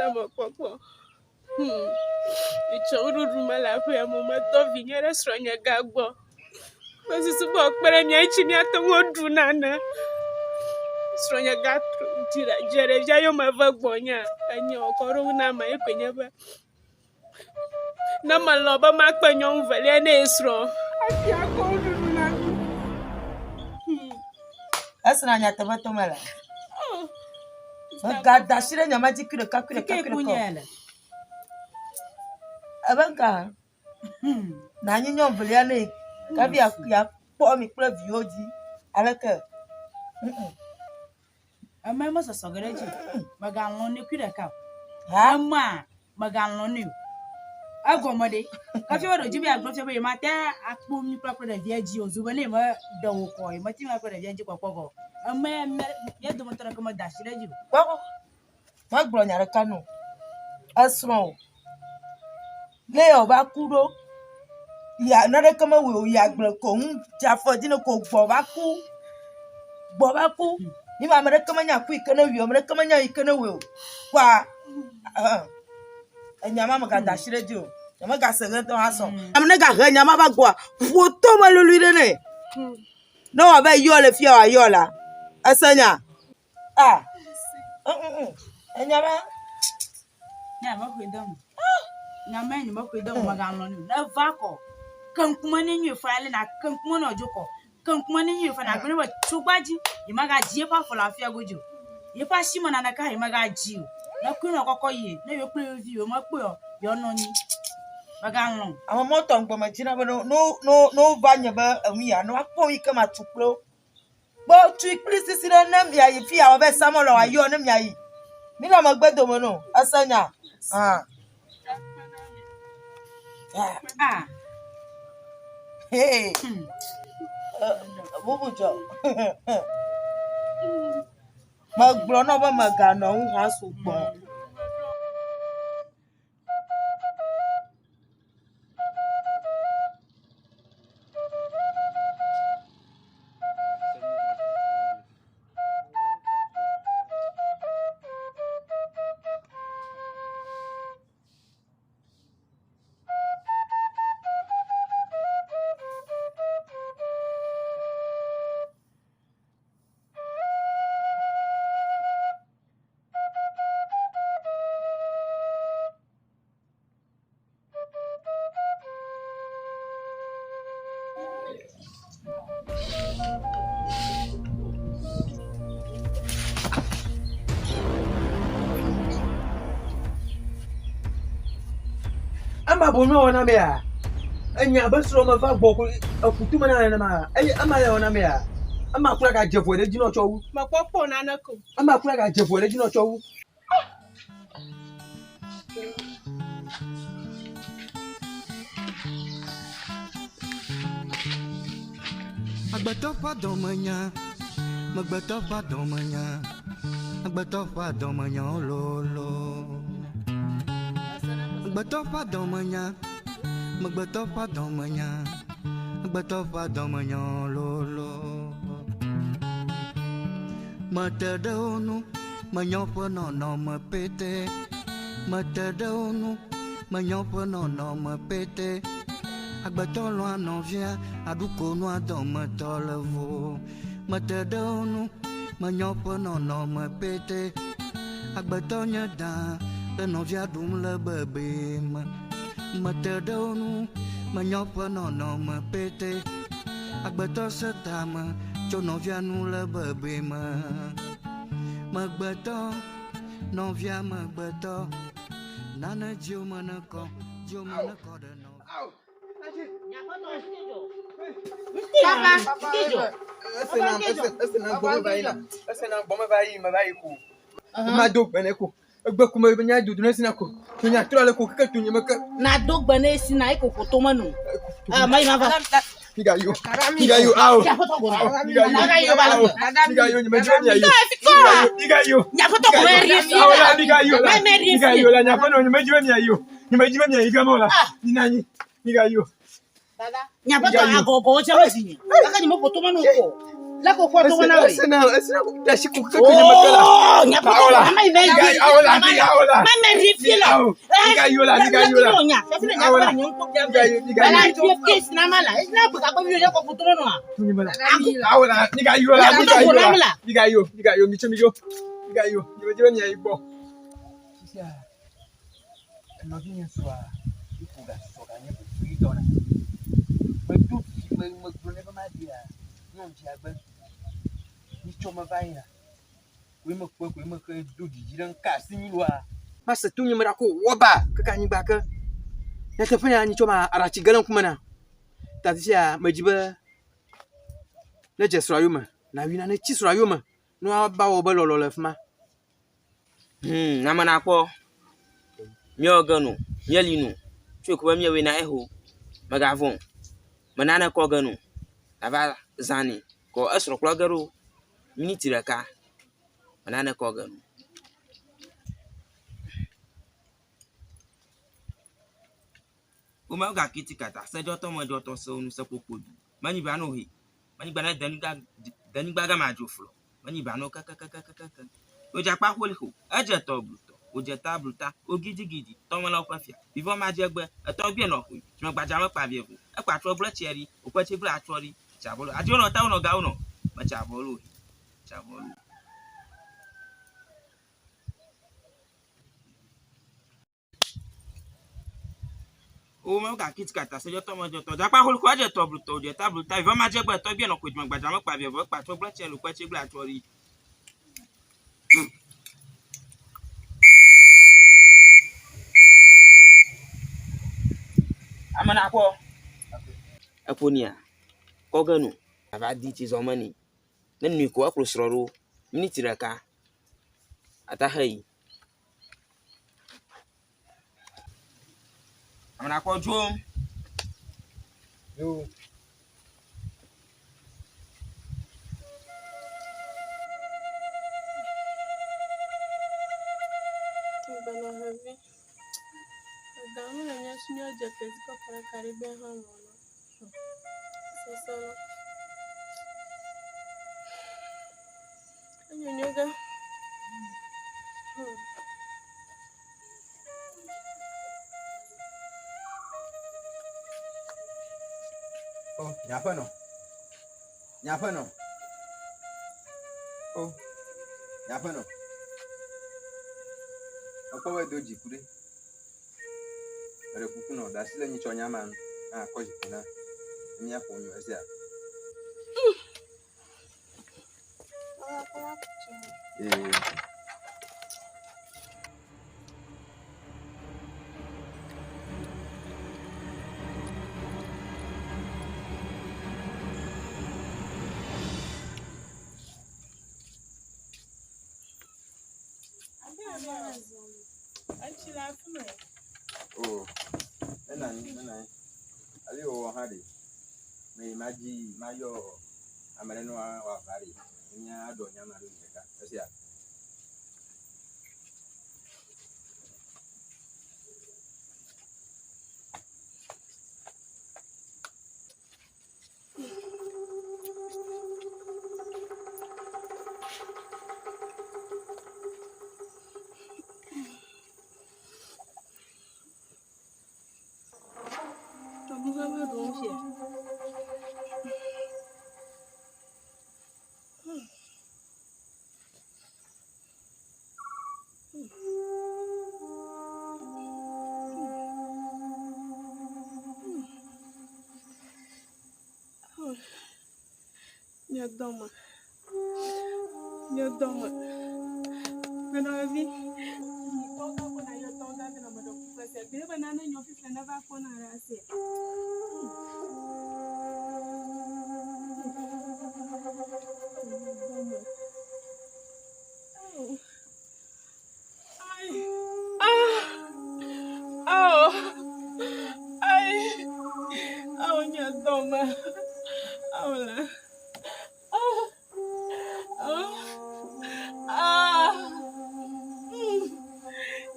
tamo popo. Ichoro rumala kwa mama to vinyere sronya gagbo. Basi subo kpere nya ichini atongo dunana. Sronya gatru tira jere jayo mavagbonya. Anya okoro na ma epenye ba. Na maloba makpenyo mvele na esro. Afi akoro dunana. Asina nya tomato mala. Gada shire nya maji kire ka. Abanka. Na nyi nyom vele na ka bi ya po mi kple viodi. Alaka. Ama ma sosogereji. Maganlo ni kire ka. Ha? Ama maganlo ni. Agomode. Ka fi wado jibi agbo fi be mata akpo mi papa da viaji ozuba ne ma dawo ko ma ti ma papa da viaji kokoko. Ama ya do motora ko ma dashireji. Bako. Ma gbro nya reka no. Asro. Le oba kuro. Ya na reka ma we ya gbro ko ja fo dino ko gbo ba ku. Gbo ba ku. Ni ma reka ma nya ku ikene wi o reka ma nya ikene we. Kwa nyama ma ga dashireji o. Nyama ga sere to aso. Amne ga he nyama ba gbo. Foto ma lolu ile ne. No wa be yo le fi wa yo la. Asanya. Nyama. Na ma ku dam. Na ma ni ma ku dam maganlo ni. Na vako. Kan kuma ni nyu file na kan kuma no joko. Kan kuma ni nyu fa na gbe ba tugbaji. Imaga ji pa for lafia gojo. Ye pa shimo na ka imaga ji o. Na ku no kokko ye. Na yo pe vi o ma pe o. Yo no ni. Maganlo. Àwọn moto ngbo ma jina ba no va nya ba awi ya no akpo yi kama tuklo. Bo tu ikli sisi na nam ya yi fi ya obe samolo wa yo nam ya yi. Mi na ma gbedo mo no. Asanya. Hey. Bubujo. Ma gbro no ba magana hu ha so gbon. Ama bonyo ona me a anya basro ma fa boku akutuma na ma ama ya ona me a ama kura ga jefo de jino chowu Ma popo na nako. ama kura ga jefo de jino chowu Agbatofa domanya magbatofa domanya agbatofa domanya lolo agbatofa domanya magbatofa domanya lolo matadonu manyopo no mapete matadonu manyopo no mapete agbatolo anovia aduko no adomotolovo matadonu manyopo no mapete agbatonya da anovia dum le bebe matadonu manyopo no mapete agbato setama chonovia nu le bebe magbato novia magbato nana jiomanako de no. Papa, ese na boma vai ku ma do bene ku egbe ku me nya dudu na sina ku tunya trole ku ka tunya maka Na dogba na esi na iko kotoma no. Mai ma va. Piga you out piga you nyuma joni ya you piga you Nya foto ko eri fi. piga you la nya fono nyuma joni ya you kama la ni nani piga you Nya foto agogo che wasinya. Aka ni mo kotoma no ko. La ko foto wana we. Asina da shi ku kake ne makala. Oh, nya ko mai mai. Aola. Mai mai rifila. Diga yola. Nya, fefile nya ko nyon ko ya. Bala tie case na mala. Ina ko ka ko video ko foto no. Tuni mala. Aola, diga yola. Diga yo micho. Diga yo. Yo ni aibo. Sisia. No vinya swa. Ikuga soka nye kuitona. Betu me ba dia. Non ti agba. Ni choma vaina. We me ko du di dan ka sinilwa. Masa tunyi mara ko woba ka ni ba ka. Ya tafanya ni choma arachi galan kuma na. Ta tia majiba. Na je srayuma. Na wina na chi srayuma. No ba wo ba lolo lefma. Na mana ko. Mi oganu, mi alinu. Tu ko ba mi we na eho. Magavon. Manana ko ganu. Ava zani ko asro ko garu. Miniti raka. Manana ko ganu. Uma ga kitikata se joto mo joto so nu se popodu. Mani ba no he. Mani ba na dani gba ga ma joflo. Mani ba no kaka. O ja pa holi ho. Aje to bruto. O je ta bruta. O gidigidi. To mo la o pafia. Before ma je gbe. E to bi no ho. Ti mo gba ja mo pa bi ho. E pa tro bro cheri. O pa che bro atori. Chabolo. Ajo no ta no ga no. Ma chabolo. O ma ga kitikata se joto mo joto. Ja pa holi ko aje to bruto. O je ta bruta. Before ma je gbe to bi no ko ti mo gba ja mo pa bi ho. E pa tro bro cheri. O pa che bro atori. Amana ko aponia ko ganu ava di ti zomani nan mi ko akro sroro miniti raka ata hai amana ko jom Yo. Bana havi. Damu na nya sunyo je physical para karibe hano. Sasa. Anyoga. Oh, nyapa no. Oh, nyapa no. Apa we doji kure. Are kuku no da sile ni chonya man. Ko jikuna. Ni apo nyu asia. Oh, enani. Ali o hadi. Me maji mayo amareno wa bari. Nya do nya maru ndeka. Asia. Nyadoma. Bana havi. Toka kuna yo tonda na mado kupesa. Bile bana na nyofi fana ba kona rase. Nyadoma. Aula.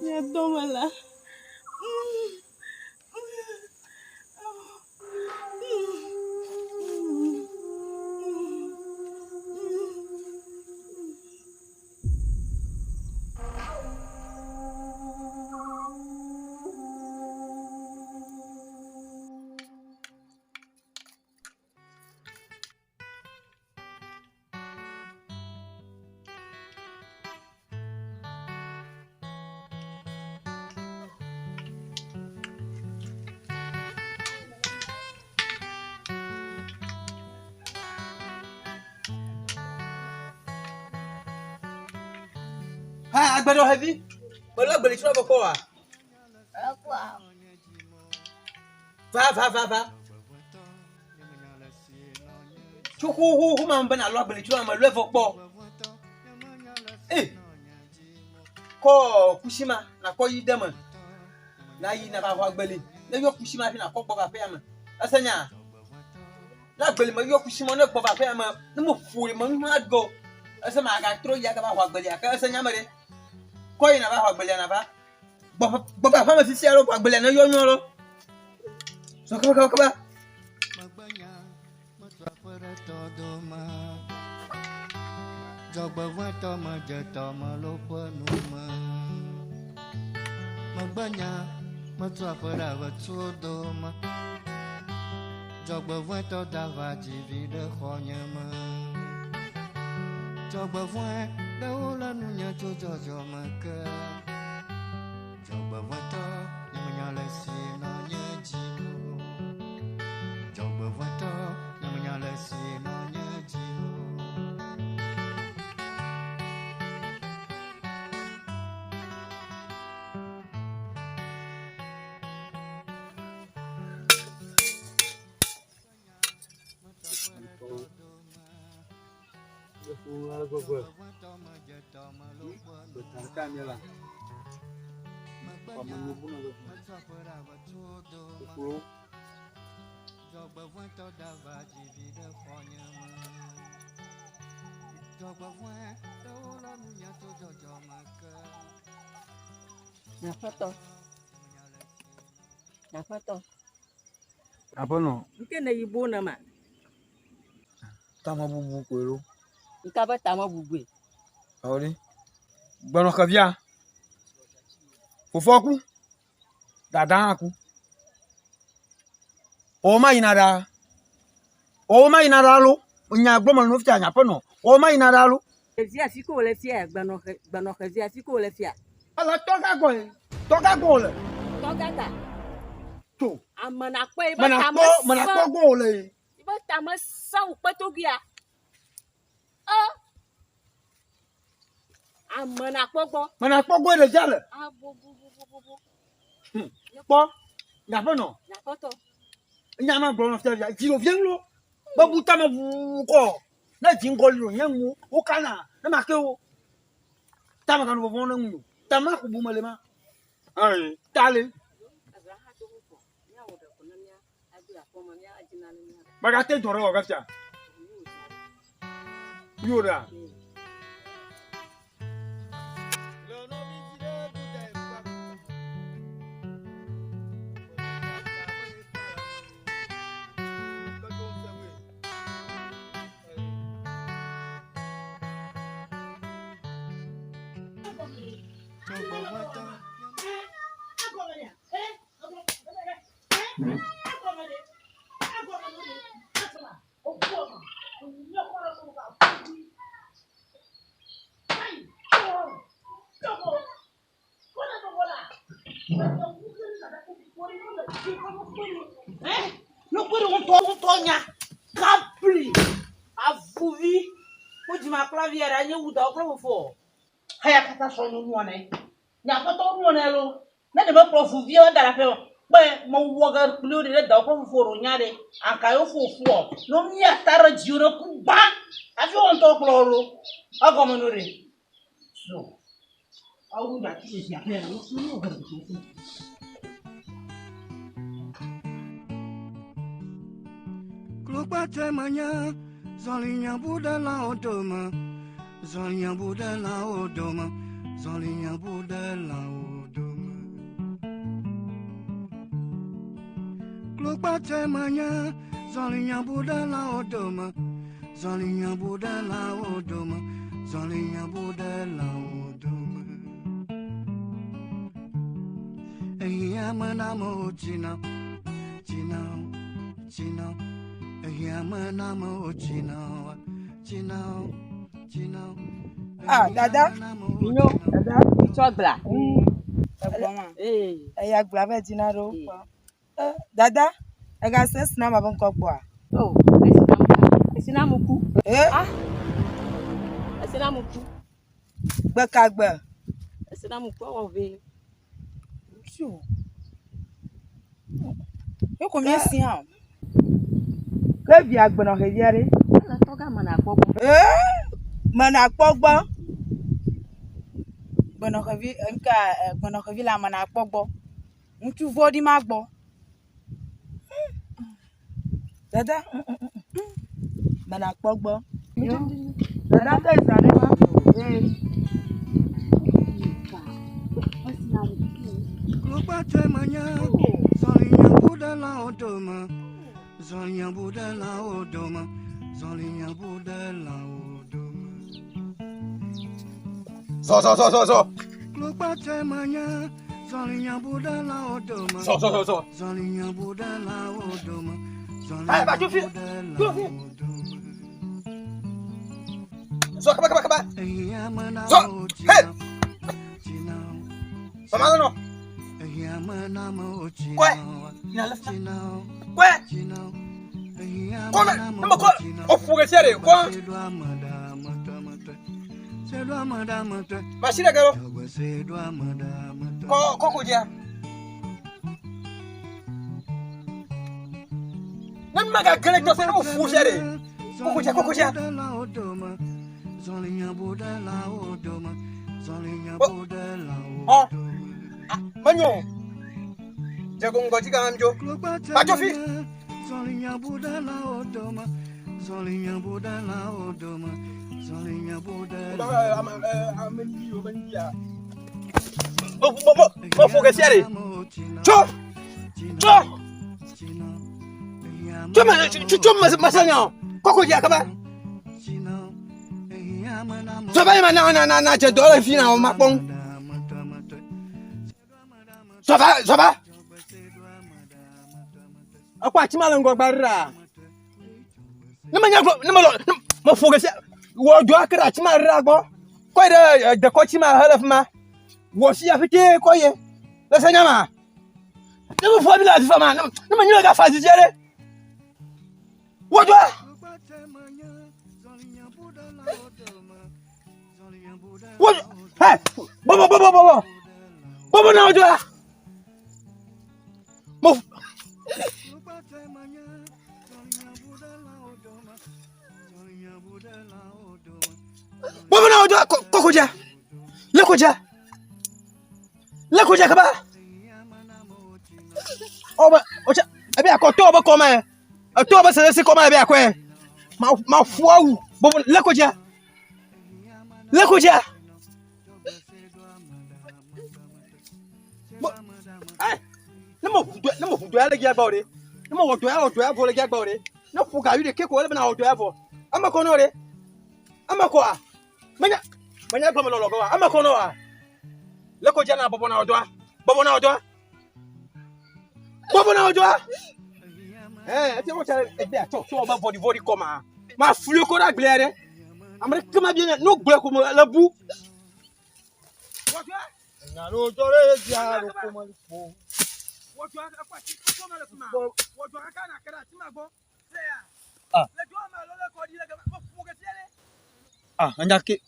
Nyadoma la. Agbado heavy. Bala bali chwa bako ah. Va. Chuku hu man bana lo bali chwa ma lo fokpo. Ko kushima na ko yidema. Na yi na ba ho agbali. Na yo kushima fi na ko ba pe am. Asanya. Na agbali ma yo kushima na ko ba pe am. Na mo furi ma ma go. Asama ga tro ya ga ba ho agbali aka asanya mare. Ko yi na ba ho agbali na ba. Bo ba fa ma fi si aro agbali na yo nyoro. So ka ba. Jogba wato ma jeta ma lopa numa Magbanya ma trapara wa todo ma Jogba wato dava jivi de khonyama Jogba wa da ola nunya jojo ma ka Jogba wato nyamanya lesi no nyejino Jogba wato nyamanya lesi no nyejino Nafato. Apa no? Nke na yibo na ma. Tama bubu kwelo. Nka ba tama bugwe. Awori. Gbano kavia. Fofoku. Dada aku. O ma inada lo. Nya gboma no fia nya pono. O ma inada lo. Ezi afiko le fia gbano kezi afiko le fia. Ala toka go le. Toga ta. To. Amana pe ba tama. Mana ko go le. Ba tama sa upatogia. Amana pogo. Mana ko go le jale. Bo. Po. Nya pono. Nafato. Nya ma gbona fia. Jiro vien lo. Ba buta ma bu ko. Na jingo lo nyangu. O kana. Na ma ke o. Tama kan bo bona ngu. Tama ku bu malema. Ai, tale. Bagate doro wa gafia. Yura. No puedo un tonya. Capri. Avuvi. Pode ma claviera nya uda okro fo. Haya kata so no one. Nya ko to no ne lo. Na de ma profuvi o dara fe. Be mo woga klori le da okro fo ro nya de. Aka yo fo fo. No mi atara jiuro ku ba. Afi on to kloro. Ago mo no re. So. Awu da ti se ya pe no so no ga so. Klopate manya, zolinya buda la odoma, zolinya buda la odoma, zolinya buda la odoma. Klopate manya, zolinya buda la odoma, zolinya buda la odoma, zolinya buda la odoma. Eya manamo china, china, china. Ah, dada. Inyo. Dada. Chogla. Ya gbla be dinaro. Dada. E ga se sna ma bon ko po a. Oh, esinamuku. Eh? Ah. Esinamuku. Gbe ka gbe. C'est dans mon corps, on veut. Sure. Yo combien c'est hein? Que via gbono reviare. La toga mana bobo. Mana pogba. Bono revi la mana pogbo. Tu vois di magbo. Dada. Mana pogba. Dada ka isale ma. Klopate manya, Zolinya Buddha la odoma, Zolinya Buddha la odoma, Zolinya Buddha la odoma. So. Klopate manya, Zolinya Buddha la odoma, So. Zolinya Buddha la odoma, Hai, Zolinya ba, tu fi. Buddha la Tu fi. odoma. So, kaba. Eyamana So, mo hey. China, Mama no. Eyamana mo China, Kwe. Ina left. China, Kwe. China. Kome. Namba ko. Ofuge sere. Ko. Mashira garo. Ko kuja. Nan maga kele to sere ofu sere. Ko kuja. Oh. Manyo. Jago ngoji ga amjo. Bajofi. Zolinya Buddha la odoma, Zolinya Buddha la odoma, Zolinya Buddha la Mo fuge sere. Cho. Cho masanya. Ko kuja kaba. So ba na je dole fina o mapon. So ba. Akwa chimala ngogbarra. Mo fuge se wo do akra chimala gbo. Ko de ko chimala halaf ma. Wo si afite ko ye. La sanyama. Nima fo bi la fa ma. Nima nyira ga fa jere. Wo do. Wo hey, Bobo na do. Mo Bobo na do ko kuja. Le kuja kaba. Oba ocha abi akoto oba koma. Ato oba se koma abi akwe. Ma fuawu. Bobo le kuja. Ai. Namo do ala gya bawre. Namo wo do ya bo le gya bawre. Na fu ga yu de ke ko le na wo do ya bo. Ama ko no re. Ama ko a. Manya ko mo lo ko a. Ama ko no a. Le ko jana bobo na odo. Ati mo cha e be ato so ba body koma. Ma fulu ko da glere. Amre kama bien no gble ko la bu. Na no jore dia ro ko mo po. Wojo akwa ti ko ma le kuma. Wojo aka na kara ti ma go. Se ya. Ah. Le jo ma lo le ko di le ma fu ke tiele. Ah, anya ke.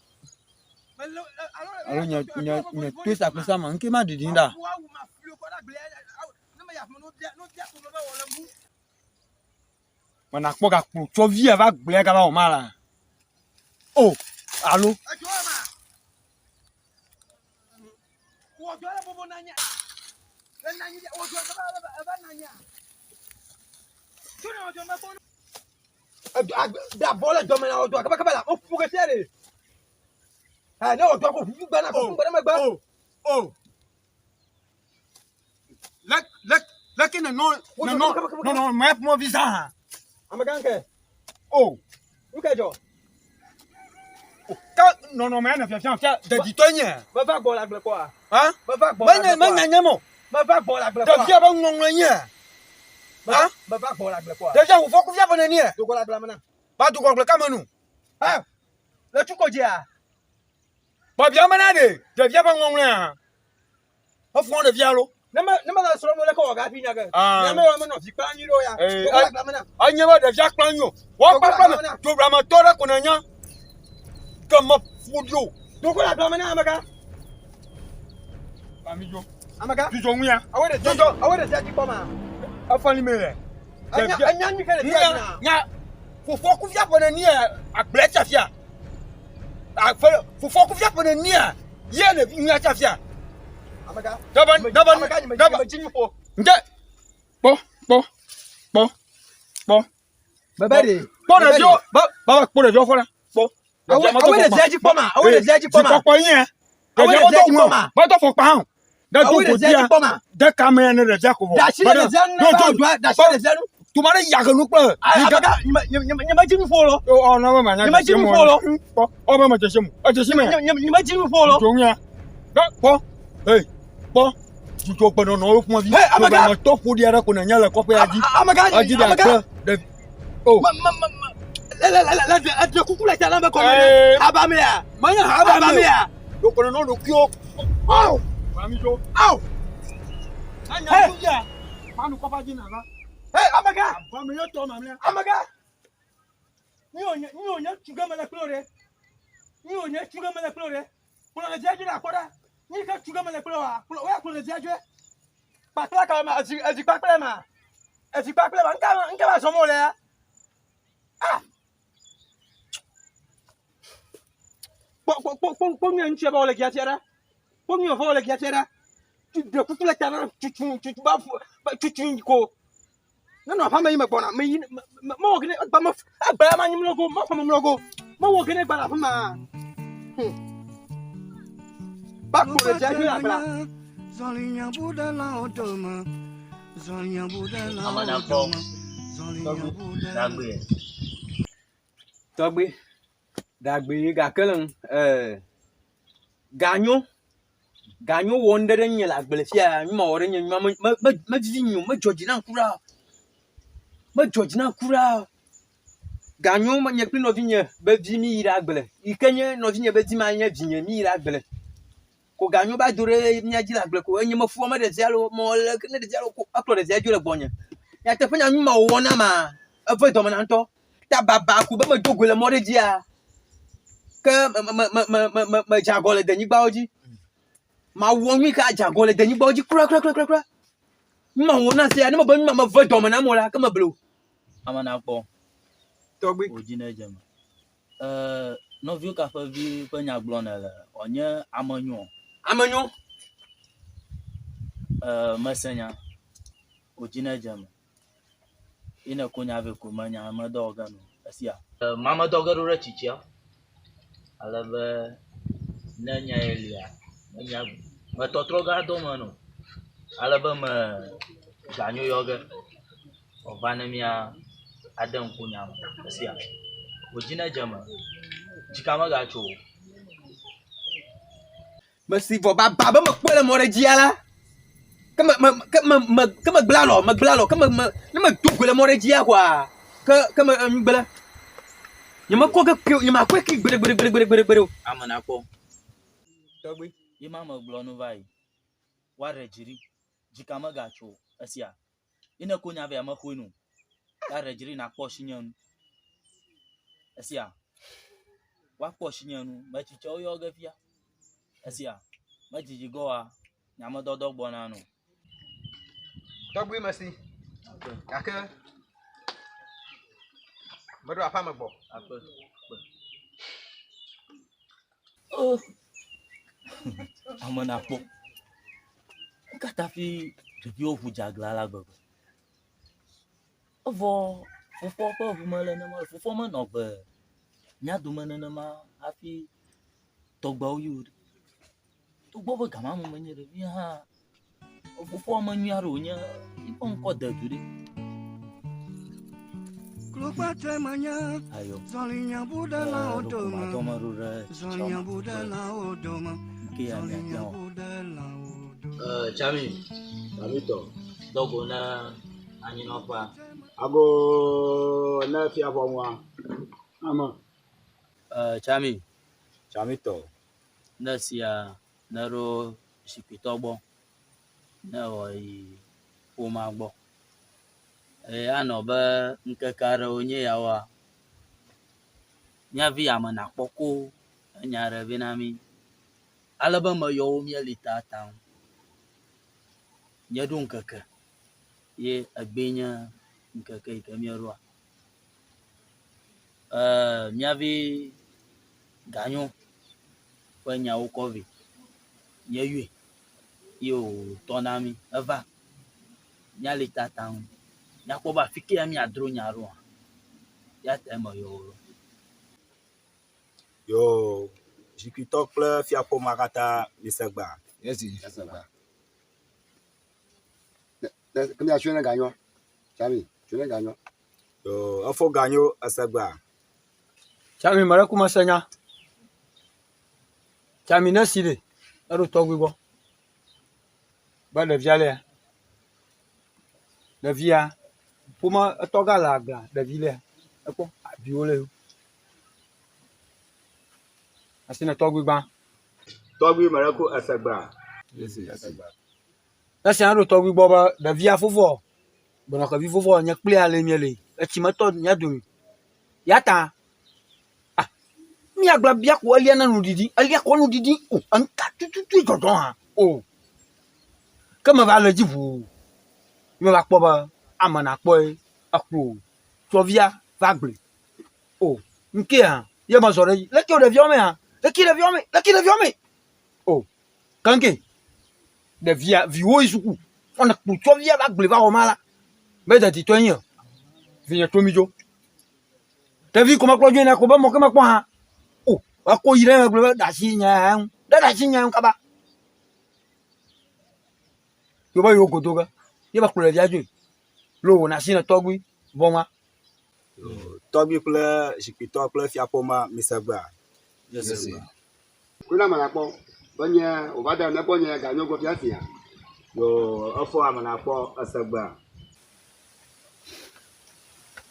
Alo nya twisa kusa man ke ma didinda. Ma fulu ko da glere. Na ma ya no dia ko lo ba wo la bu. Mana kpo ga kpo cho vie va gble ga ba o mala. Oh, allo. Wojo la bobo nanya. Nanya wojo ba nanya. Tuna wojo ma ko. Da bola do me na wojo kaba la o fu ke tiele. Ah, no wojo ko fu gba na ko gba ma gba. Oh. Lakini no, map mo visa. Amaganke. Oh. Ukejo. Non, mais fia de ditonye. Ba va bola gble quoi. Hein? Ba va bola. Manya mo. Ba va bola gble De quoi. via ba ngonglenye. Hein? Ba va bola gble quoi. Déjà vous faut que via bonnie. Do ko la gble mana. Ba du ko gble kamanu. Ah. Le tu ko dia. Ba via manade. De via ba ngonglen. Au fond de via lo. Nama la soro mo le ko ga fi nyaga. Ah. Nama wa no fi kan yiro ya. Do ko la gble mana. Anya ba de via klanyo. Wa pa pa to brama tora kunanya. Comme foudio. Do ko la gble mana amaga. Amigo. Amaga. Tu jongu ya. Awede jaji poma. Afani mele. Anya mi kele dia. Nya. Fofo ku fia pona ni a blecha fia. Fofo ku fia pona ni a ye ne nya cha fia. Amaga. Daban. Jinmi fo. Nje. Bo. Babade. Pona jo. Baba pona jo fora. Bo. Awede jaji poma. Ko yin. Ba to fo pa han. Da to ko dia. Da kamera ne da ja ko bo. Da shi da zanu. Tumare ya ga nu pa. Amaga, nyama jinmi fo lo. O na ma nya. Nyama jinmi fo lo. O ma je shemu. O je shemu. Nyama jinmi fo lo. Jongu ya. Da bo. Hey. Bo. Tu to pa no no fun bi. Hey, Amaga. Ma to fu dia ra ko na nya la ko pe aji. Amaga. Aji da pa. Oh. La kukula tala ba ko. Eh. Abamea. Manya Abamea. Do ko no ki o. Au. Mami jo. Au. Anya Hey. ku ya. Manu ko pa ji na ba. Hey, Amaga. Ba mi yo to ma mi. Amaga. Ni onya chugama la klore. Kuna jaji na koda. Ni ka chugama la klora. Kuna jaji. Pakla ka ma aji pakla ma. Nka ma somo le. Ah. Pon nyen che ba ole giatera. Pon nyen fa ole giatera. Tu de kutula kana tu ba ko. No pa me bona me mo gene ba ma ba ma nyim logo ma fa mo logo mo wo gene ba la fa ma ba ko le jaji la bla Zolinha Buda la odoma. Zolinha Buda la Amana odoma. po. Zolinha Buda. Dagbe. dagbe ga kelen ganyo wonde den yela gbelfia nyuma wore nyuma ma jiji nyu ma joji na kura ganyo ma nyekli no vinye be vi mi ira gbele ikenye no vinye be di ma nya vinye mi ira gbele ko ganyo ba dore nya jila gbele ko enye ma fu ma de zalo mo le ne de zalo ko aklo de zalo le bonye ya te penya nyuma wona ma avo do ma nto ta baba ku be ma jogole mo de dia ke ma jagole de nyigba oji ma won mi ka jagole de nyigba oji kura ma wona se ani ma ba mi ma vo do ma na mo la ka ma blo Amana po. togbe Ojina jama. No viu ka fa vi penya glona la. Onye amanyo. Masanya. Ojina jama. Ina kunya ve kumanya amada organo. Asia. Mama dogaro rechichia. Alaba nanya elia. Nanya matotroga do mano. Alaba ma ganyo yoga. Ovanemia Adam kunyama. Asia. Ojina jama. Jikama gacho. Masi vo ba ma kwele mo de dia la kama glalo kama ma dugule mo de dia kwa kama gbele nyama ko ga nyama ko ki gbere Amana po. togbe Ima ma glonu vai. Ware jiri. Jikama gacho. Asia. Ina kunya ve ama khunu. Ware jiri na po shinyanu. Asia. Wa po shinyanu. Ma chicho yoga fia. Asia. Ma jiji goa. Nyama dodo bonano. togbe masi ake bodo afa ma gbo Apa? Amana po. Kata fi depi o fujagla la gogo. Ovo fofo po vumale na ma fofo ma no be. Nya du mana na ma afi togba oyuri. Togba ba gama mo manye de bi ha. Fofo ma nya ro nya ipon ko da duri. Klupa temanya. Ayo. Zolinha Buda la odoma. Toma rura. Zolinha Buda la odoma. Kia nya Zolinha nya. Buda la odoma. Chami. Mamito. Dogo na anyi no pa. Ago na fi abonwa. Ama. Chami. Chamito. Na sia na ro shipito gbo. Na o yi uma gbo. Ano ba nke kara onye ya wa. Nya vi amana kpoko. Nya re binami. Alaba ma yo mi alita town. nye ɖo ŋkeke ye egbe nye ŋkeke yi ke míeɖoa. Míavi ganyo ƒe nyawo kɔvi nye yue ye wòtɔ na mí eva míali tataŋ míakpɔ be afi ke ya míadro nya ɖoa ya ta eme yewo. Yo, zikpuitɔ kple fiaƒoma katã misegba. Yes, misegba. Kami asue ne ganyo. Chami, asue ne ganyo. Yo, efo ganyo esegba. Chami mare kuma senya. Chami ne si de. Eɖo tɔgbi gbɔ. Be ɖevia lea. Ɖevia ƒome etɔ gã le agblea ɖevi lea. Ekpɔ abiwo le. Asi ne tɔgbi gbã. Tɔgbi mare ku esegba. Yes, esegba. Esi aɖo tɔgbi gbɔ be ɖevia fofoa. Gbɔnɔxevi fofoa nye kplia le miele. Etsi metɔ nye domi. Ya ta. Miagblɔ bia ko elia na nuɖiɖi. Elia kɔ nuɖiɖi. O, enka tututu dzɔdzɔ hã. O. Ke me va le dzi ʋuu. Me va kpɔ be ame nakpɔe ekplo tɔvia va gble. O, nke hã. Ye me zɔ ɖe dzi. Leke ɖeviawo me hã. Leke ɖeviawo me. O, kanke. Ɖevia viwo yi suku. Ɔne kplo tɔvia va gble va wɔ ma la. Me deditɔ nye. Vinye tomidzo. Ɖevi ko me kplɔ dzo yina ko be mɔ ke me kpɔ hã. O, ako yi ɖe megble be ɖasi nya ŋu. Ɖasi nya ŋu kaba. Yo be yo godo ge. Ye be kplɔ ɖevia dzoe. Lo wòna asi ne tɔgbi vɔma. Tɔgbi kple zikpuitɔ kple fiaƒoma misegba. Yes. Kuna manakpɔ. Bonye o va da ne bonye ganyo go fiasia. Yo, efo ame nakpɔ esegba.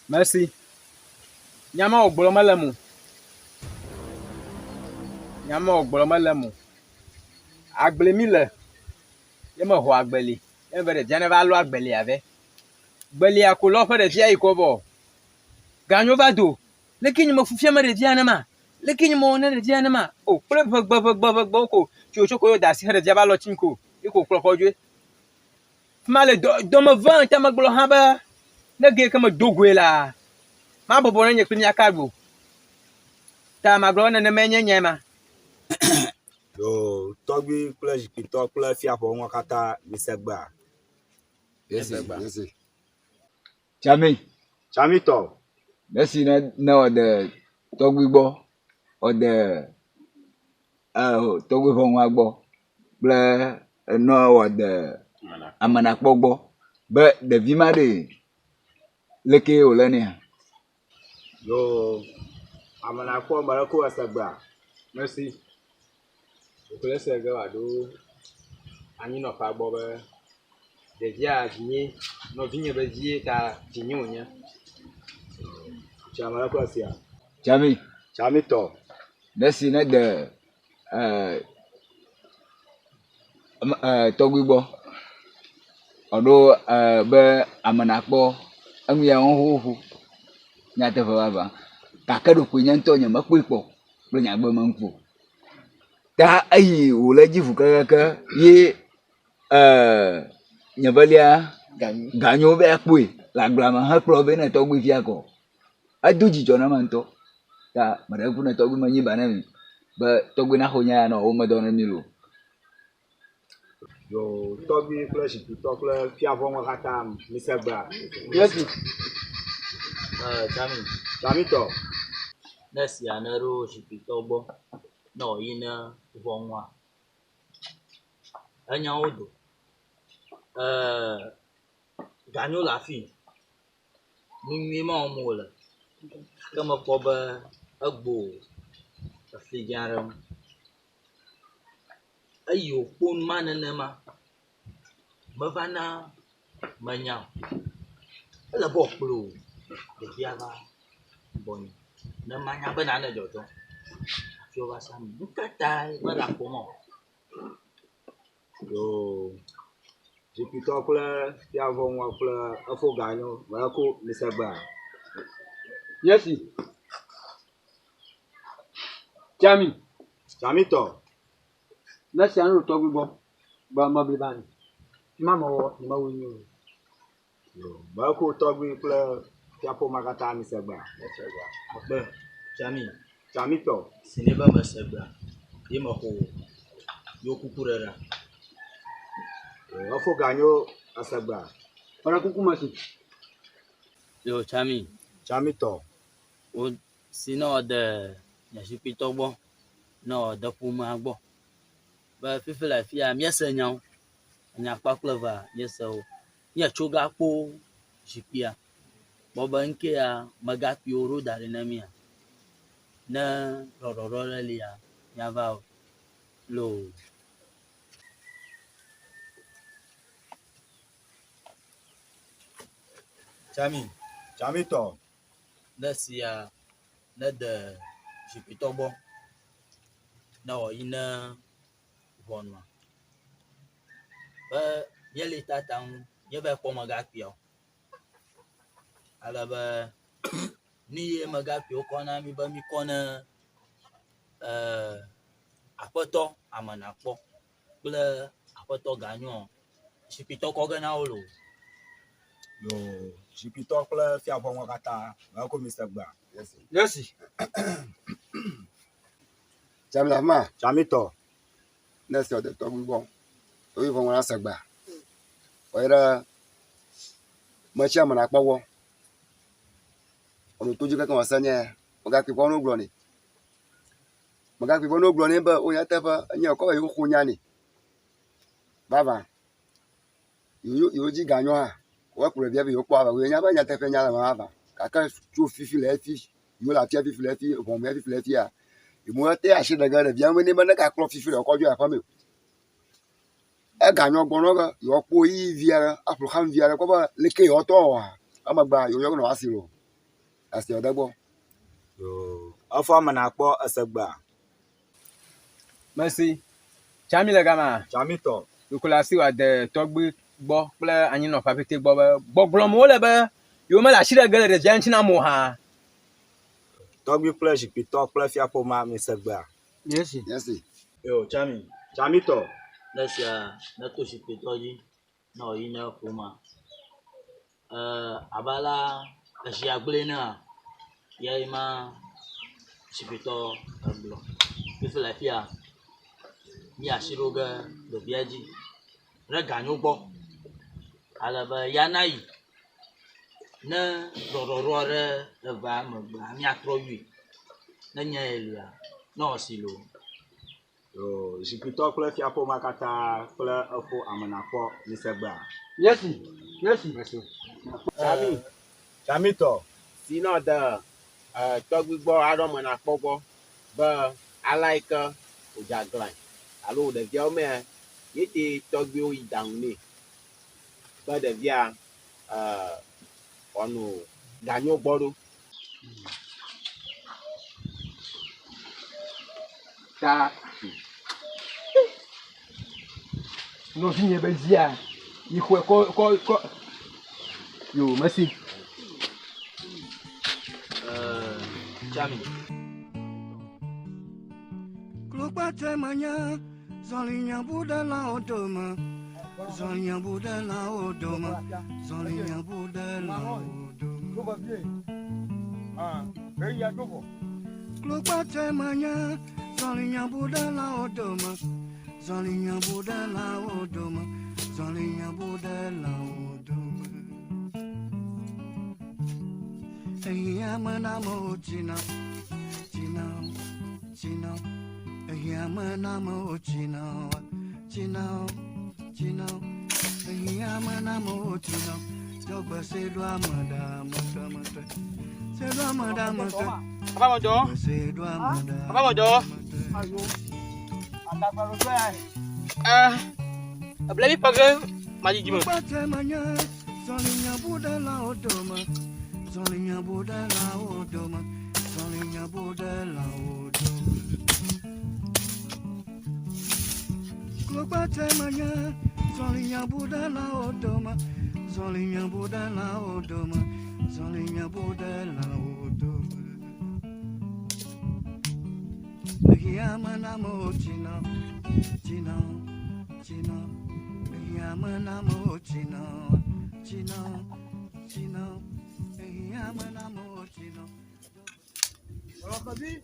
Merci. Nyama o gblɔ mele mo. Nyama o gblɔ mele mo. Agble mi le. Ye me ho agbeli. Ye be ɖevia ne va lɔ agbelia ve. Gbelia ko lɔ ƒe ɖevia yi kɔ bɔ. Ganyo va do. Leke nye me fufia me ɖevia ne ma. Leke nye me wɔ ne ɖevia ne ma. O, kple ʋegbe ko. Tso ko yo da asi he ɖevia va lɔ tsi ko. Ye ko kplɔ kɔ dzoe. Fima le dɔme ve ŋta me gblɔ hã be ne ge ke me do goe la. Ma bɔbɔ ne nye kple miaka gbo. Ta ma gblɔ nenema nye nya ma. Yo, tɔgbi kple zikpuitɔ kple fiaƒoma katã misegba. Yes. Chami. Chamitɔ. Nesi ne ɔde tɔgbi gbɔ. Ɔde tɔgbi ƒoma gbɔ. Kple enɔ ɔde amenakpɔ gbɔ. Be ɖevi ma ɖe leke wòle ne hã. Yo, ame nakpɔ mare ku esegba. Merci. Wòkple se ge wòaɖo anyinɔƒea gbɔ be ɖevia vinye nɔvinye be vie ta vinye wònye. Tsi mare ku esia. Chami. Chamitɔ. Nesi ne de tɔgbi gbɔ. Ɔɖo be ame nakpɔ enu ya hoho. Nyateƒe vava. Gake ɖokoe nye ŋutɔ nye mekpɔe kpɔ. Kple nyagbe me ŋkpo. Ta eyi wòle dzi vu keke ye nye belia ganyo be akpɔe le agblea me hekplɔ be ne tɔgbi fia kɔ. Edo dzidzɔ na me ŋutɔ. Ta me ɖe ƒu ne tɔgbi me nyi ba ne mi. Be tɔgbi na xɔ nya ya nɔ wo medɔ ne mi lo. Yo, tɔgbi kple zikpuitɔ kple fiaƒoma katã misegba. Yes. Chami. Chamitɔ. Ne sia ne ɖo zikpuitɔ gbɔ. Ne wòyi ne vɔŋua. Enyawo do. Ganyo le afi. Nunyui ma wɔm wòle. Ke mekpɔ be egbo efli gã aɖe ŋu. Eyi wòkpo nu ma nenema. Meva na menya. Ele be wòkplɔ ɖevia va gbɔnye. Ne manya be nane dzɔdzɔ. Afi wòva sa mi. Nukata mele aƒome o. Yo, zikpuitɔ kple fiaƒoma kple efo ganyo mare ku misegba. Yes. Chami. Chamitɔ. Nesi anu tɔgbi gbɔ. Ba ma bli bani. Mama, Mama, Bako tɔgbi kple fiaƒome katã mi se gbea. Akpe, Chami, Tsamitɔ. si ne be mese gbea, ye me xɔ yo kuku ɖe ɖa. Efo ganyo ese gbea. para kuku masih. Yo, Chami, Tsamitɔ. wo si ne wɔde nye zikpuitɔ gbɔ, ne wɔde ƒomea gbɔ. Be fifi le afia, míese nyawo, nya kpakple va míese wo. Míetso gakpo zikpuia, gbɔ be ŋkea megakpuiwo ɖo da ɖi na mía. Ne ɖɔɖɔɖɔ ɖe lia, míava loo. Chami, Tsamitɔ. ne sia ne de zikpuitɔ gbɔ, ne wòyi ne ʋɔnua. Be míeli tata ŋu, míeva kpɔ megakpuiawo. Ale be nu ye megakpuiwo kɔ na mí be míkɔ ne aƒetɔ amenakpɔ kple aƒetɔ ganyoa, zikpuitɔ kɔ ge na wo loo. Yo, zikpuitɔ kple fiaƒome katã bako mi se gbea. Yes. Jamilama, Tsamitɔ. nesse o de tɔgbi gbɔ. Oyi vɔ ŋlã segba. Oyi ɖe metsi ame nakpɔ gbɔ. Ɔnu to dzi keke wòse nye megakpui ƒe no gblɔ nɛ. Megakpui ƒe no gblɔ nɛ be wonya teƒe enye kɔ yiwo xɔ nya nɛ. Vava. Yiwo dzi ganyo hã. Wo kplɔ via be yiwo kpɔ ava. Wo nya be nyateƒe nya le vava. Gake tso fifi le efi. Yiwo le afia fifi le efi. Ʋɔmea fifi le efia. Yiwo te asi ɖe ge ɖevia me ne be ne gaklɔ fifi le kɔdzo aƒe me. Eganyo gbɔnɔ ge yewo kpɔ yi via ɖe aƒlo xam via ɖe kɔ be leke yewo tɔ wɔ ha. Emegba yewo yɔ nɔ asi lo. Asi ɔde gbɔ. Yo, efo ame nakpɔ ese gbea. Merci. Chami le gama. Tsamitɔ. Yokola si wa de tɔgbi gbɔ kple anyinɔƒe pete gbɔ be gbɔgblɔm wole be yewo mele asi ɖe ge le ɖevia ŋuti na mo ha. Tɔgbi kple zikpuitɔ kple fiaƒomea mi se gbea. Yes. Yes. Yo, Chami, Tsamitɔ. ne sia ne to zikpuitɔ dzi, ne wòyi ne ƒomea. Abala ezi agble nea, ye ma zikpuitɔ egblɔ. Fifi le afia, mí asi ɖo ge ɖevia dzi ɖe ganyo gbɔ. Ale be ya nayi. Ne ɖɔɖɔɖɔ aɖe eva megbea, míatrɔ yui. Ne nye elia, ne wòsi loo. Yo, zikpuitɔ kple fiaƒomea katã kple efo ame nakpɔ mi se gbea. Yes. Yes. Chami, Tsamitɔ. si ne de tɔgbi gbɔ aɖe me nakpɔ gbɔ be ala yi ke wòdzaglae alo ɖeviawo mea, yete tɔgbiwo yi daŋu nɛ be ɖevia wòanɔ ganyo gbɔ ɖo. Ta. Novinye be zia. Yixwe ko. Yo, merci. Chami. Klopate manya, zolinya budala odoma, zolinya budala odoma, zolinya budala odoma. Klopate manya, zolinya budala odoma, zolinya budala odoma, zolinya budala odoma. Eyama mo china, china, china. Eyama mo china, china, china. Eyama mo china. Jogba sedo amada, mata. Sedo amada, mata. Apa mojo? Sedo amada. Apa mojo? Ayo. Anda baru dua. Ablabi pakai maju gimana? Patemanya, solinya budala odoma, solinya budala odoma, solinya budala odoma. Patemanya, solinya budala odoma, solinya budala odoma, solinya budala odoma. Yama namo chino, chino, chino. menamo Cina, Cina, Cina, menamo Cina. Kalau kami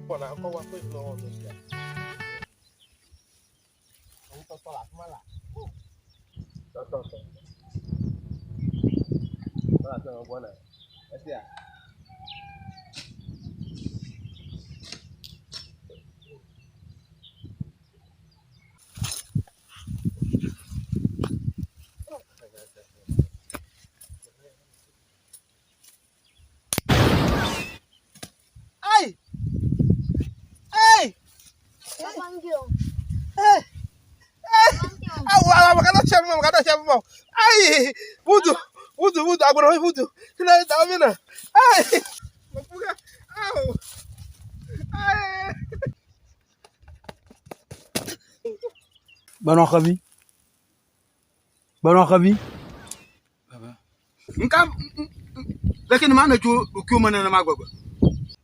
Bona kau waktu itu loh ya. Kamu tolak malah. Toto. Tolak sama bona. Ya. Makanya siapa mau? Ai, wudu, aku namanya wudu. Kena tahu mana? Ai, buka, au, ai. Bano kabi, Baba. Engkau, lakini mana tu mana nama gua?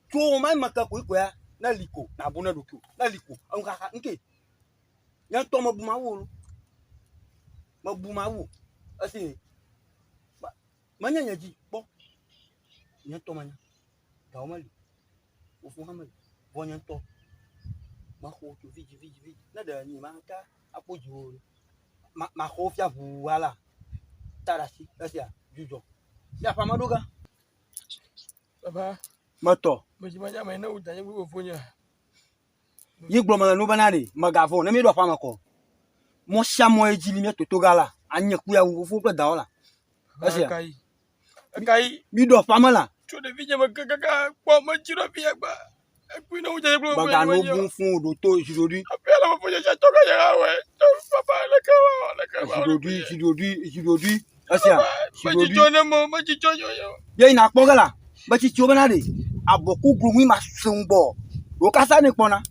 Tu mana maka kui ya? Naliko, nabuna duku, naliko. Engke, yang tu mabumawu asi manya nyaji bo nyanto manya daw mali ufu hamali bo nyanto mako to viji na da ni maka apojo mako fia wala tarasi asia jujo ya pamadoga baba mato majimanya maina utanye bu ofonya yigbo mala no banade magafo na mi do famako mo chamo ejili mi totogala anya kuya wo ko daola asia kai mi do famala to de vije makaka po mo jiro bi agba eku na uje blo ba no bun fun odo to isirodi apela mo foje cha toka ya we to papa le ka isirodi asia isirodi mo jijo yo ye ina pogala ba ti ti obanade aboku grumi ma sunbo o kasa ni pona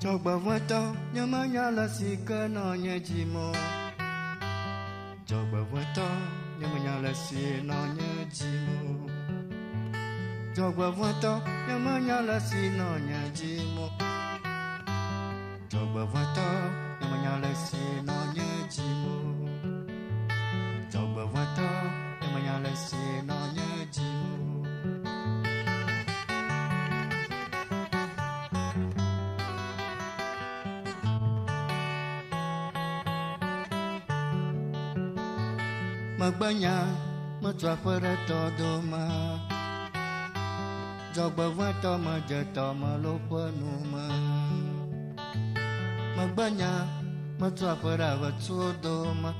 Coba foto nyamanya la si kenonya jimo. Coba foto nyamanya la si nonya jimo. Coba foto nyamanya la si nonya jimo. Coba foto nyamanya la si nonya jimo. Coba foto nyamanya la si nonya jimo. Magbanya matua para todo ma Jogba vato majata malupa numa Magbanya matua para todo ma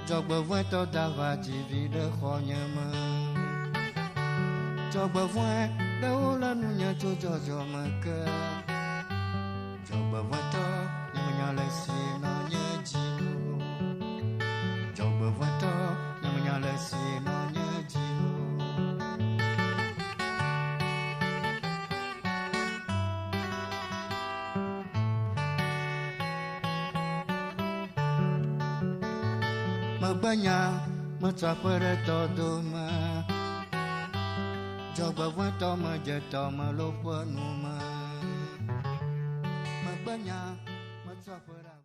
Jogba vato dava divida khonyama Jogba vato daula nunya jojo maka Jogba vato nyamanya lesi nonya jimu Coba foto namanya lesi nonya jimu. Magbanya matua para todo ma. Coba foto majata malupa numa. Magbanya matua para